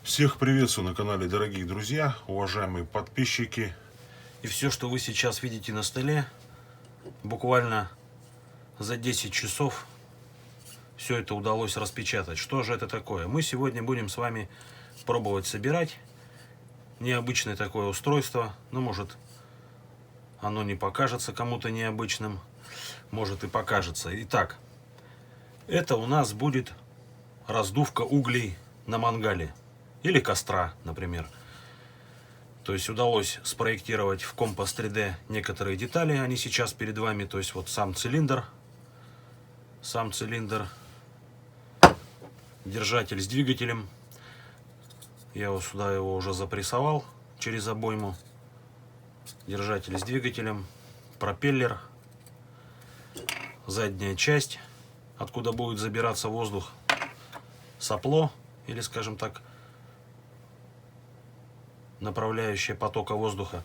Всех приветствую на канале, дорогие друзья, уважаемые подписчики. И все, что вы сейчас видите на столе, буквально за 10 часов все это удалось распечатать. Что же это такое? Мы сегодня будем с вами пробовать собирать необычное такое устройство. Ну, может, оно не покажется кому-то необычным, может и покажется. Итак, это у нас будет раздувка углей на мангале или костра, например. То есть удалось спроектировать в Компас 3D некоторые детали, они сейчас перед вами. То есть вот сам цилиндр, держатель с двигателем. Я вот сюда его уже запрессовал через обойму. Держатель с двигателем, пропеллер, задняя часть, откуда будет забираться воздух, сопло или, скажем так, направляющая потока воздуха.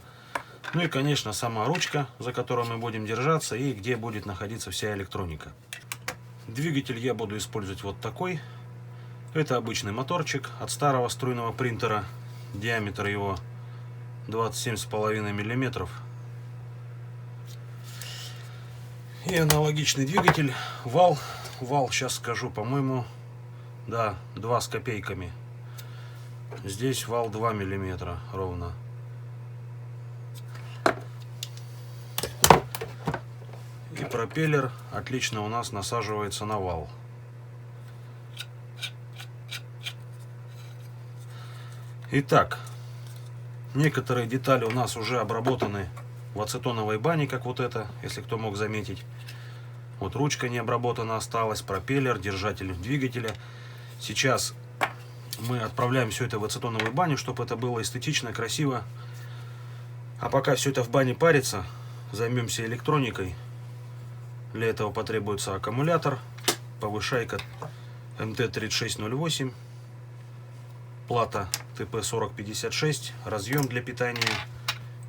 Ну и, конечно, сама ручка, за которую мы будем держаться и где будет находиться вся электроника. Двигатель я буду использовать вот такой. Это обычный моторчик от старого струйного принтера. Диаметр его 27,5 мм. И аналогичный двигатель. Вал, сейчас скажу, по-моему, да, 2 с копейками. Здесь вал 2 мм ровно. И пропеллер отлично у нас насаживается на вал. Итак, некоторые детали у нас уже обработаны в ацетоновой бане, как вот это, если кто мог заметить. Вот ручка не обработана осталась, пропеллер, держатель двигателя. Сейчас мы отправляем все это в ацетоновую баню, чтобы это было эстетично, красиво. А пока все это в бане парится, займемся электроникой. Для этого потребуется аккумулятор, повышайка МТ-3608, плата ТП-4056, разъем для питания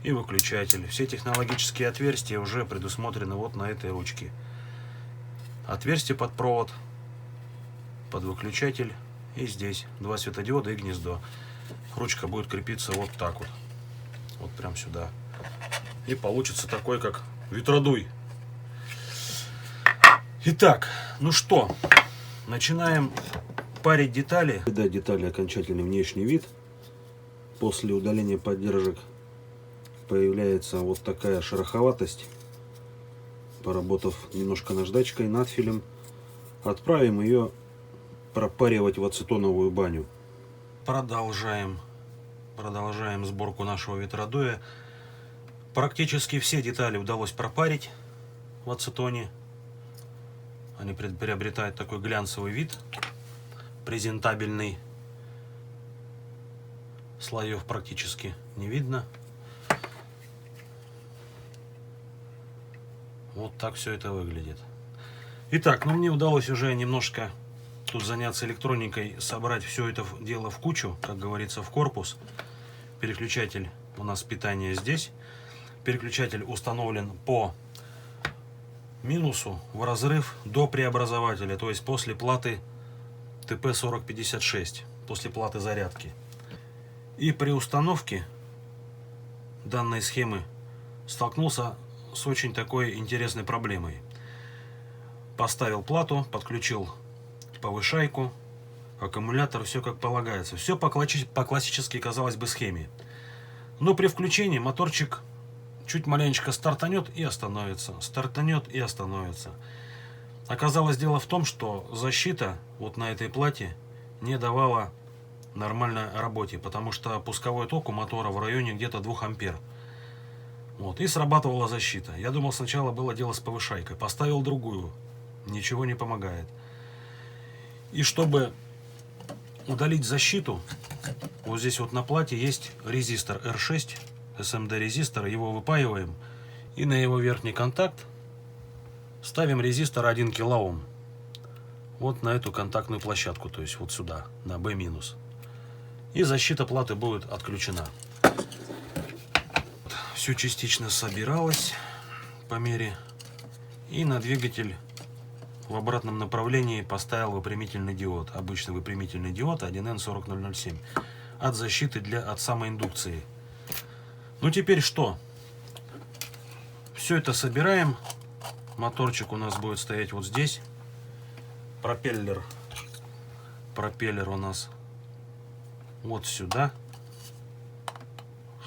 и выключатель. Все технологические отверстия уже предусмотрены вот на этой ручке. Отверстие под провод, под выключатель. И здесь 2 светодиода и гнездо. Ручка будет крепиться вот так вот. Вот прям сюда. И получится такой, как ветродуй. Итак, ну что, начинаем парить детали. Придать детали окончательный внешний вид. После удаления поддержек появляется вот такая шероховатость. Поработав немножко наждачкой, надфилем, отправим ее пропаривать в ацетоновую баню. Продолжаем сборку нашего ветродуя. Практически все детали удалось пропарить в ацетоне. Они приобретают такой глянцевый вид, презентабельный. Слоев практически не видно. Вот так все это выглядит. Итак, ну мне удалось уже немножко тут заняться электроникой, собрать все это дело в кучу, как говорится, в корпус. Переключатель у нас питания здесь. Переключатель установлен по минусу в разрыв до преобразователя, то есть после платы ТП-4056, после платы зарядки. И при установке данной схемы столкнулся с очень такой интересной проблемой. Поставил плату, подключил повышайку, аккумулятор, все как полагается. Все по классической, казалось бы, схеме. Но при включении моторчик чуть маленечко стартанет и остановится. Стартанет и остановится. Оказалось, дело в том, что защита вот на этой плате не давала нормальной работе, потому что пусковой ток у мотора в районе где-то 2 ампер. Вот, и срабатывала защита. Я думал, сначала было дело с повышайкой. Поставил другую. Ничего не помогает. И чтобы удалить защиту, вот здесь вот на плате есть резистор R6, SMD резистор. Его выпаиваем. И на его верхний контакт ставим резистор 1 кОм. Вот на эту контактную площадку, то есть вот сюда, на B-. И защита платы будет отключена. Все частично собиралось по мере. И на двигатель в обратном направлении поставил выпрямительный диод. Обычный выпрямительный диод 1N40007 от защиты от самоиндукции. Ну теперь что? Все это собираем. Моторчик у нас будет стоять вот здесь. Пропеллер у нас вот сюда.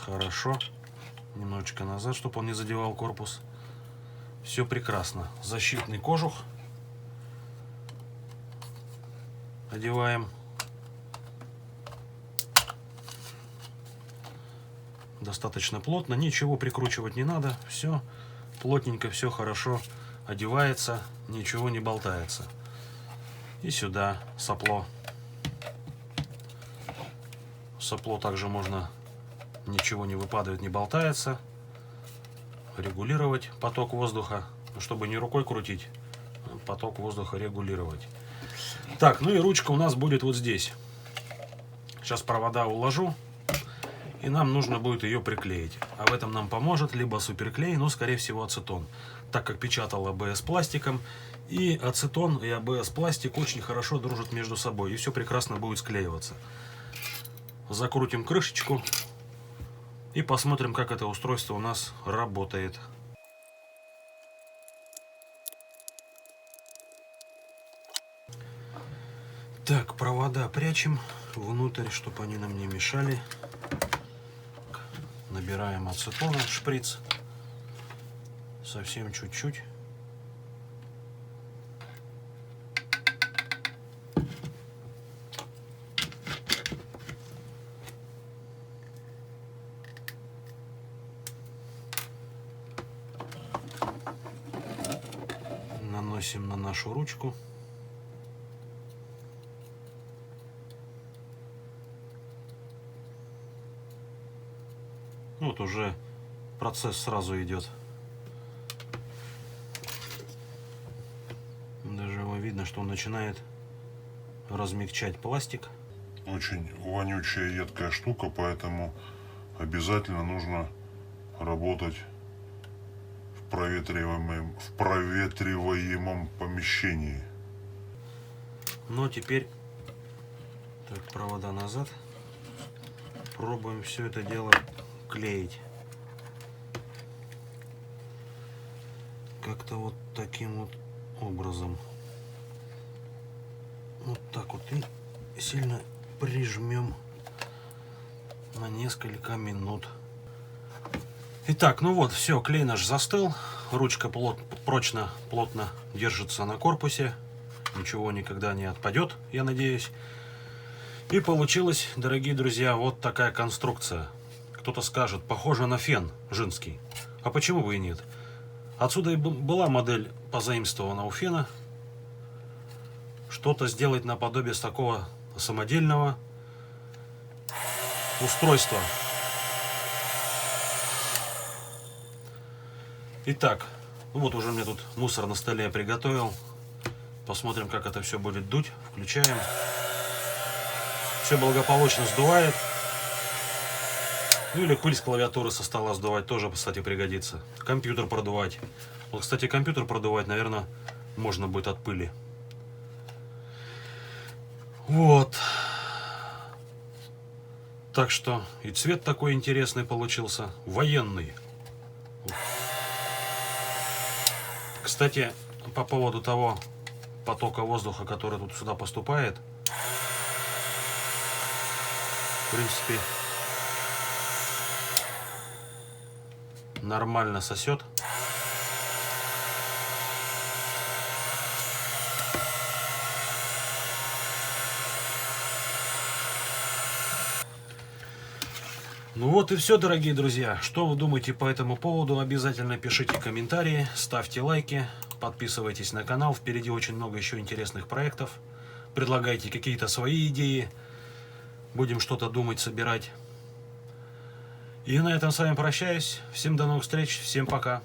Хорошо. Немножечко назад, чтобы он не задевал корпус. Все прекрасно. Защитный кожух одеваем. Достаточно плотно. Ничего прикручивать не надо. Все плотненько, все хорошо одевается. Ничего не болтается. И сюда сопло. Сопло также можно, ничего не выпадает, не болтается. Регулировать поток воздуха, чтобы не рукой крутить, поток воздуха регулировать. Так, ну и ручка у нас будет вот здесь. Сейчас провода уложу, и нам нужно будет ее приклеить. А в этом нам поможет либо суперклей, но скорее всего ацетон, так как печатал АБС пластиком. И ацетон и АБС пластик очень хорошо дружат между собой, и все прекрасно будет склеиваться. Закрутим крышечку и посмотрим, как это устройство у нас работает. Так, провода прячем внутрь, чтобы они нам не мешали. Набираем ацетона в шприц. Совсем чуть-чуть. Наносим на нашу ручку. Вот уже процесс сразу идет. Даже его видно, что он начинает размягчать пластик. Очень вонючая, едкая штука, поэтому обязательно нужно работать в проветриваемом помещении. Но теперь так, провода назад. Пробуем все это дело клеить. Как-то вот таким вот образом. Вот так вот и сильно прижмем на несколько минут. Итак, ну вот, все, клей наш застыл. Ручка прочно, плотно держится на корпусе. Ничего никогда не отпадет, я надеюсь. И получилась, дорогие друзья, вот такая конструкция. Кто-то скажет, похоже на фен женский. А почему бы и нет? Отсюда и была модель позаимствована у фена. Что-то сделать наподобие с такого самодельного устройства. Итак, вот уже мне тут мусор на столе приготовил. Посмотрим, как это все будет дуть. Включаем. Все благополучно сдувает. Ну или пыль с клавиатуры со стола сдувать тоже, кстати, пригодится. Компьютер продувать. Вот, кстати, компьютер продувать, наверное, можно будет от пыли. Вот. Так что и цвет такой интересный получился. Военный. Кстати, по поводу того потока воздуха, который тут сюда поступает. В принципе, нормально сосет. Ну вот и все, дорогие друзья. Что вы думаете по этому поводу? Обязательно пишите комментарии, ставьте лайки, подписывайтесь на канал. Впереди очень много еще интересных проектов. Предлагайте какие-то свои идеи. Будем что-то думать, собирать. И на этом с вами прощаюсь. Всем до новых встреч. Всем пока.